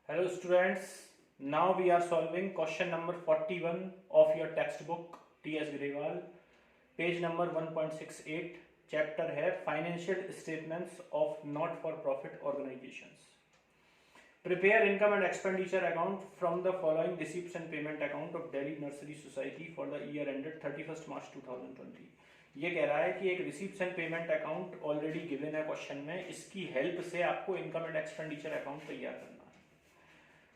Hello students, now we are solving question number 41 of your textbook T.S. Grewal, page number 1.68, chapter है Financial Statements of Not for Profit Organizations. Prepare income and expenditure account from the following receipts and payment account of Delhi Nursery Society for the year ended 31st March 2020. ये कह रहा है कि एक receipts and payment account already given है question में, इसकी help से आपको इनकम एंड एक्सपेंडिचर अकाउंट तैयार करना है।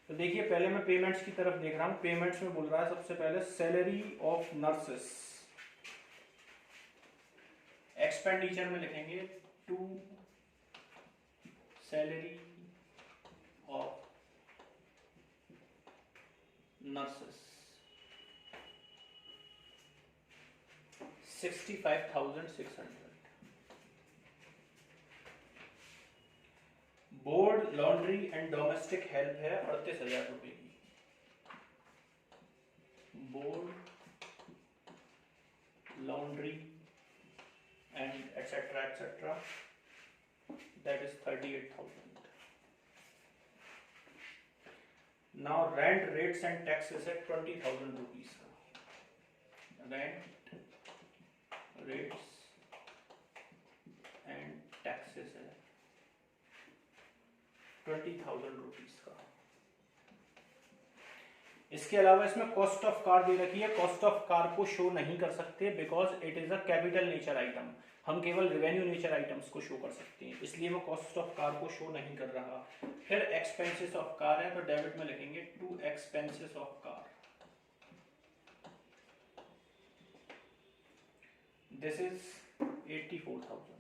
तो देखिए पहले मैं पेमेंट्स की तरफ देख रहा हूं। पेमेंट्स में बोल रहा है सबसे पहले सैलरी ऑफ नर्सेस, एक्सपेंडिचर में लिखेंगे to salary of nurses 65,600। Board laundry and domestic help है 38,000 रुपए की। Board laundry and etcetera etcetera that is 38,000। Now rent rates and taxes है 20,000 रुपीज का। रेंट रेट्स एंड टैक्सेस है 20,000 रुपीज का। इसके अलावा इसमें कॉस्ट ऑफ कार दे रखी है। कॉस्ट ऑफ कार को शो नहीं कर सकते because it is a capital nature item. हम केवल रेवेन्यू नेचर आइटम्स को शो कर सकते हैं, इसलिए वो कॉस्ट ऑफ कार को शो नहीं कर रहा। फिर एक्सपेंसेस ऑफ कार है तो डेबिट में लिखेंगे to expenses of car. This is 84,000।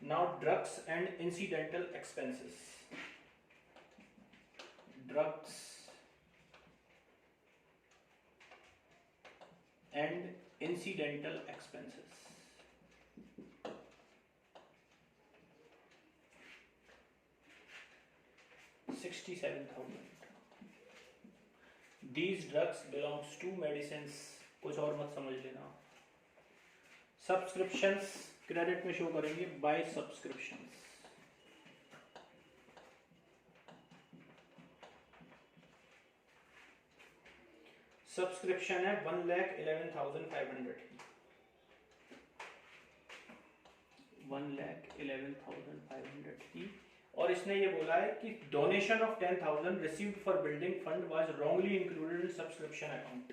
Now drugs and incidental expenses. Drugs and incidental expenses. 67,000. These drugs belongs to medicines. कुछ और मत समझ लेना। Subscriptions क्रेडिट में शो करेंगे बाय सब्सक्रिप्शंस। सब्सक्रिप्शन है 1,11,500 की। 1,11,500 की। और इसने ये बोला है कि donation of 10,000 received for building fund was wrongly included in subscription account.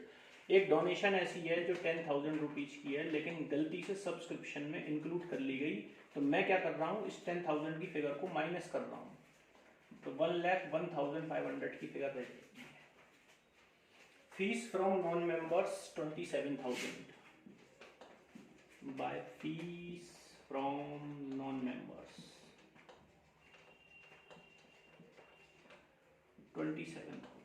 एक डोनेशन ऐसी है जो 10,000 रुपीज की है लेकिन गलती से सब्सक्रिप्शन में इंक्लूड कर ली गई, तो मैं क्या कर रहा हूँ, इस 10,000 की फिगर को माइनस कर रहा हूँ, तो 1,01,500 की फिगर रह जाएगी। Fees from non members 27,000 by fees from non members 27,000।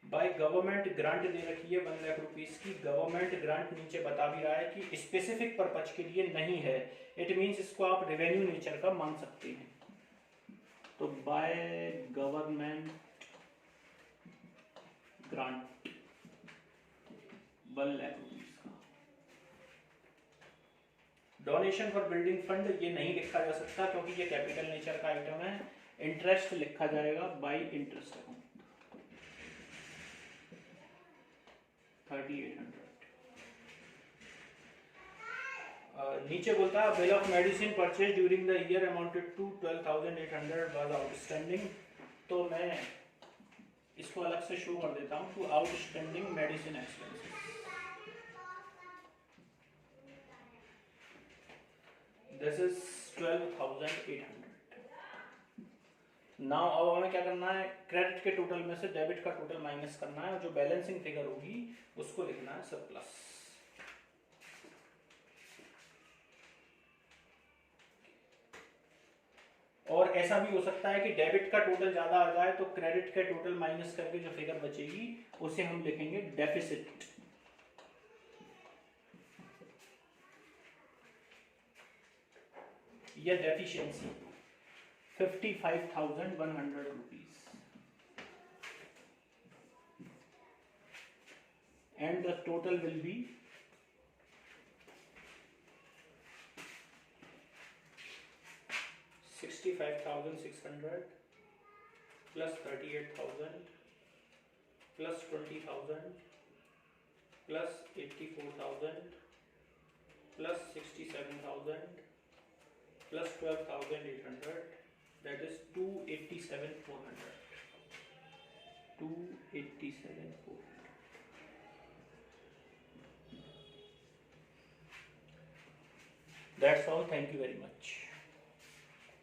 By government grant दे रखी है 1 लाख रुपीस की। गवर्नमेंट ग्रांट नीचे बता भी रहा है कि स्पेसिफिक पर्पज के लिए नहीं है, इट मींस इसको आप रेवेन्यू नेचर का मान सकते हैं। तो by government grant 1 lakh rupees का। डोनेशन फॉर बिल्डिंग फंड ये नहीं लिखा जा सकता क्योंकि ये कैपिटल नेचर का आइटम है। इंटरेस्ट लिखा जाएगा बाय इंटरेस्ट अकाउंट 3,800। नीचे बोलता है bill of medicine purchase during the year amounted to 12,800 was outstanding. तो मैं इसको अलग से शो कर देता हूं to outstanding medicine expenses. This is 12,800। Now अब हमें क्या करना है, क्रेडिट के टोटल में से डेबिट का टोटल माइनस करना है और जो बैलेंसिंग फिगर होगी उसको लिखना है सरप्लस। और ऐसा भी हो सकता है कि डेबिट का टोटल ज्यादा आ जाए तो क्रेडिट के टोटल माइनस करके जो फिगर बचेगी उसे हम लिखेंगे डेफिसिट। या deficiency 55,100 rupees, and the total will be 65,600 plus 38,000 plus 20,000 plus 84,000 plus 67,000 plus 12,800, that is 287,400. 287,400. That's all. Thank you very much.